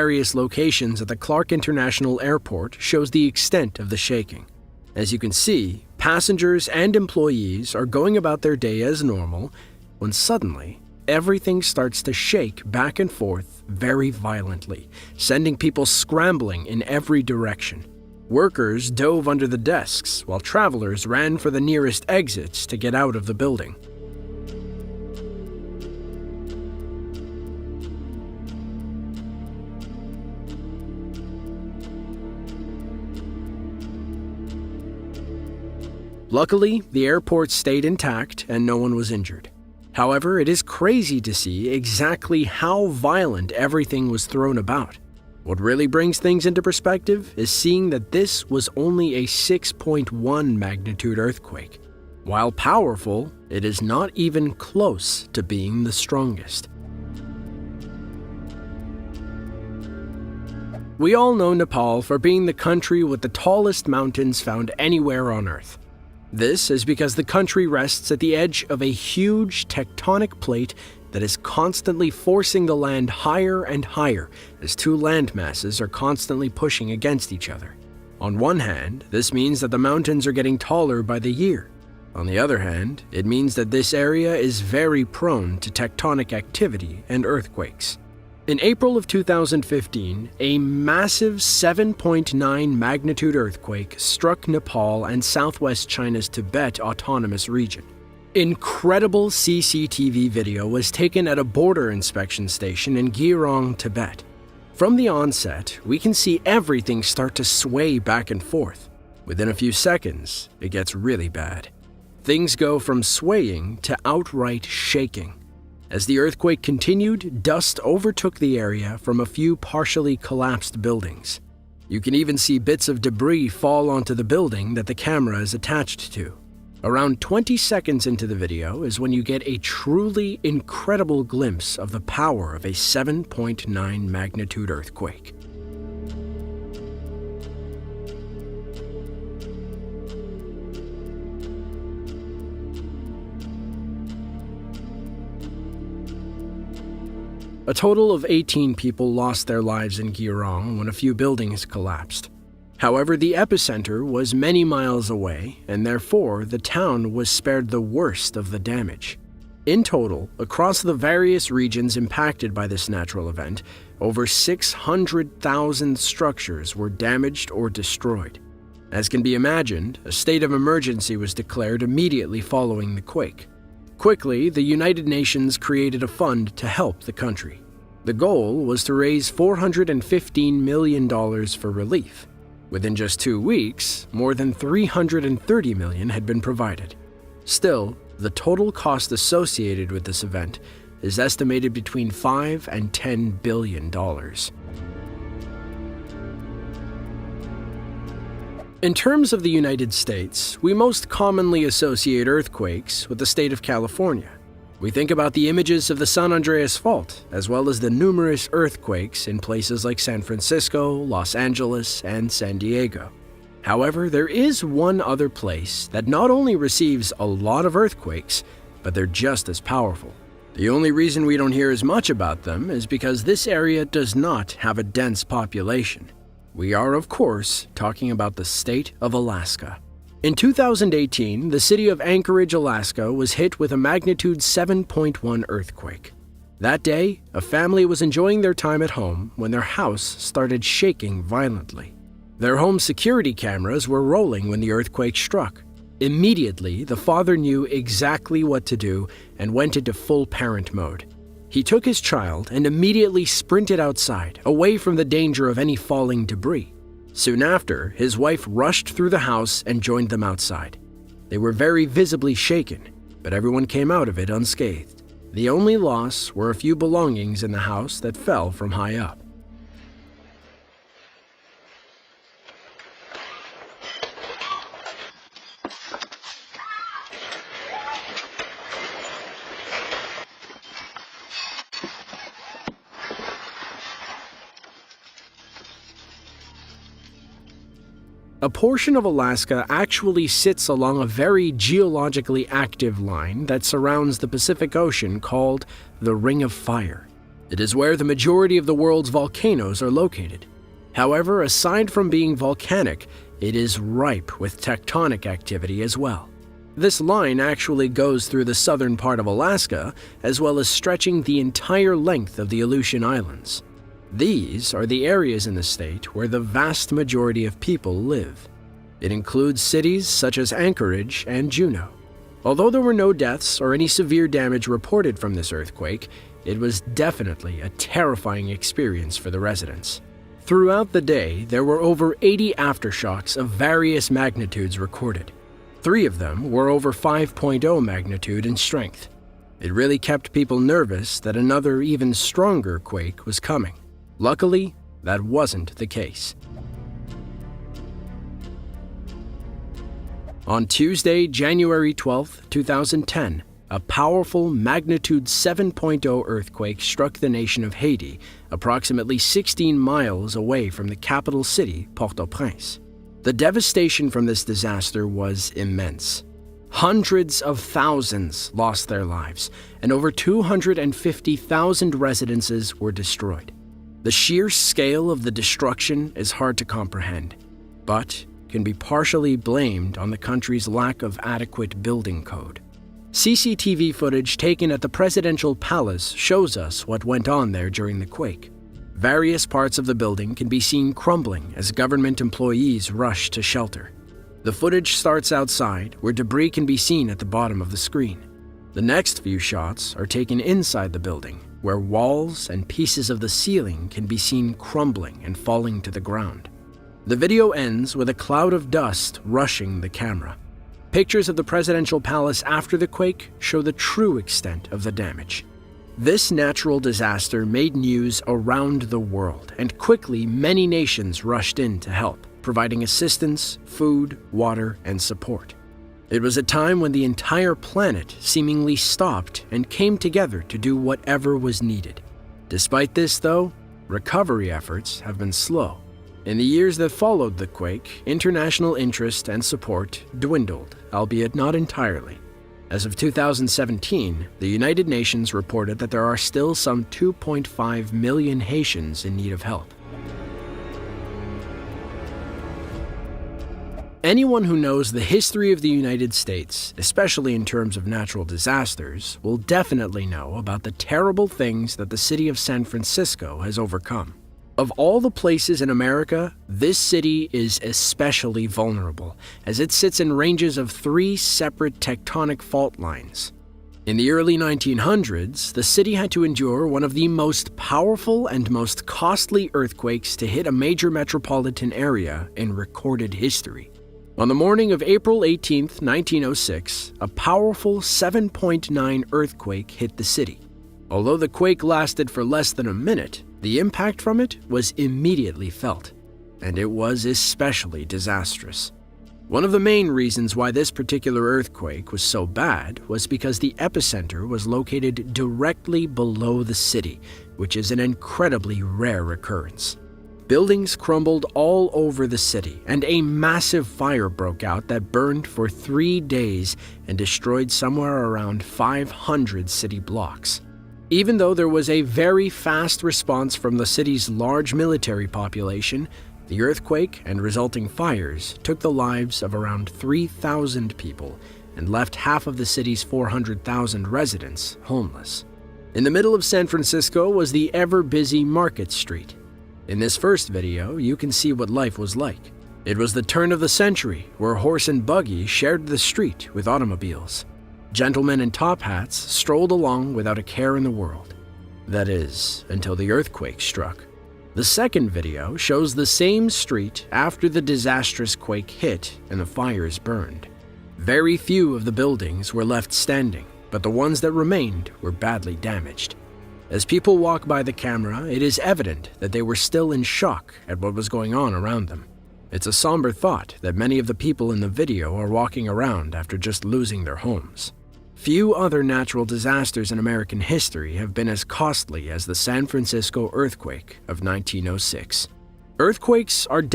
various locations at the Clark International Airport shows the extent of the shaking. As you can see, passengers and employees are going about their day as normal when suddenly everything starts to shake back and forth very violently, sending people scrambling in every direction. Workers dove under the desks while travelers ran for the nearest exits to get out of the building. Luckily, the airport stayed intact and no one was injured. However, it is crazy to see exactly how violent everything was thrown about. What really brings things into perspective is seeing that this was only a 6.1 magnitude earthquake. While powerful, it is not even close to being the strongest. We all know Nepal for being the country with the tallest mountains found anywhere on Earth. This is because the country rests at the edge of a huge tectonic plate that is constantly forcing the land higher and higher as two land masses are constantly pushing against each other. On one hand, this means that the mountains are getting taller by the year. On the other hand, it means that this area is very prone to tectonic activity and earthquakes. In April of 2015, a massive 7.9 magnitude earthquake struck Nepal and southwest China's Tibet Autonomous Region. Incredible CCTV video was taken at a border inspection station in Gyeongsang, Tibet. From the onset, we can see everything start to sway back and forth. Within a few seconds, it gets really bad. Things go from swaying to outright shaking. As the earthquake continued, dust overtook the area from a few partially collapsed buildings. You can even see bits of debris fall onto the building that the camera is attached to. Around 20 seconds into the video is when you get a truly incredible glimpse of the power of a 7.9 magnitude earthquake. A total of 18 people lost their lives in Gyeongsang when a few buildings collapsed. However, the epicenter was many miles away, and therefore the town was spared the worst of the damage. In total, across the various regions impacted by this natural event, over 600,000 structures were damaged or destroyed. As can be imagined, a state of emergency was declared immediately following the quake. Quickly, the United Nations created a fund to help the country. The goal was to raise $415 million for relief. Within just 2 weeks, more than $330 million had been provided. Still, the total cost associated with this event is estimated between $5 and $10 billion. In terms of the United States, we most commonly associate earthquakes with the state of California. We think about the images of the San Andreas Fault, as well as the numerous earthquakes in places like San Francisco, Los Angeles, and San Diego. However, there is one other place that not only receives a lot of earthquakes, but they're just as powerful. The only reason we don't hear as much about them is because this area does not have a dense population. We are, of course, talking about the state of Alaska. In 2018, the city of Anchorage, Alaska was hit with a magnitude 7.1 earthquake. That day, a family was enjoying their time at home when their house started shaking violently. Their home security cameras were rolling when the earthquake struck. Immediately, the father knew exactly what to do and went into full parent mode. He took his child and immediately sprinted outside, away from the danger of any falling debris. Soon after, his wife rushed through the house and joined them outside. They were very visibly shaken, but everyone came out of it unscathed. The only loss were a few belongings in the house that fell from high up. A portion of Alaska actually sits along a very geologically active line that surrounds the Pacific Ocean called the Ring of Fire. It is where the majority of the world's volcanoes are located. However, aside from being volcanic, it is ripe with tectonic activity as well. This line actually goes through the southern part of Alaska, as well as stretching the entire length of the Aleutian Islands. These are the areas in the state where the vast majority of people live. It includes cities such as Anchorage and Juneau. Although there were no deaths or any severe damage reported from this earthquake, it was definitely a terrifying experience for the residents. Throughout the day, there were over 80 aftershocks of various magnitudes recorded. 3 of them were over 5.0 magnitude in strength. It really kept people nervous that another, even stronger quake was coming. Luckily, that wasn't the case. On Tuesday, January 12, 2010, a powerful magnitude 7.0 earthquake struck the nation of Haiti, approximately 16 miles away from the capital city, Port-au-Prince. The devastation from this disaster was immense. Hundreds of thousands lost their lives, and over 250,000 residences were destroyed. The sheer scale of the destruction is hard to comprehend, but can be partially blamed on the country's lack of adequate building code. CCTV footage taken at the presidential palace shows us what went on there during the quake. Various parts of the building can be seen crumbling as government employees rush to shelter. The footage starts outside, where debris can be seen at the bottom of the screen. The next few shots are taken inside the building, where walls and pieces of the ceiling can be seen crumbling and falling to the ground. The video ends with a cloud of dust rushing the camera. Pictures of the presidential palace after the quake show the true extent of the damage. This natural disaster made news around the world, and quickly many nations rushed in to help, providing assistance, food, water, and support. It was a time when the entire planet seemingly stopped and came together to do whatever was needed. Despite this, though, recovery efforts have been slow. In the years that followed the quake, international interest and support dwindled, albeit not entirely. As of 2017, the United Nations reported that there are still some 2.5 million Haitians in need of help. Anyone who knows the history of the United States, especially in terms of natural disasters, will definitely know about the terrible things that the city of San Francisco has overcome. Of all the places in America, this city is especially vulnerable, as it sits in ranges of 3 separate tectonic fault lines. In the early 1900s, the city had to endure one of the most powerful and most costly earthquakes to hit a major metropolitan area in recorded history. On the morning of April 18, 1906, a powerful 7.9 earthquake hit the city. Although the quake lasted for less than a minute, the impact from it was immediately felt, and it was especially disastrous. One of the main reasons why this particular earthquake was so bad was because the epicenter was located directly below the city, which is an incredibly rare occurrence. Buildings crumbled all over the city, and a massive fire broke out that burned for 3 days and destroyed somewhere around 500 city blocks. Even though there was a very fast response from the city's large military population, the earthquake and resulting fires took the lives of around 3,000 people and left half of the city's 400,000 residents homeless. In the middle of San Francisco was the ever-busy Market Street. In this first video, you can see what life was like. It was the turn of the century, where horse and buggy shared the street with automobiles. Gentlemen in top hats strolled along without a care in the world. That is, until the earthquake struck. The second video shows the same street after the disastrous quake hit and the fires burned. Very few of the buildings were left standing, but the ones that remained were badly damaged. As people walk by the camera, it is evident that they were still in shock at what was going on around them. It's a somber thought that many of the people in the video are walking around after just losing their homes. Few other natural disasters in American history have been as costly as the San Francisco earthquake of 1906. Earthquakes are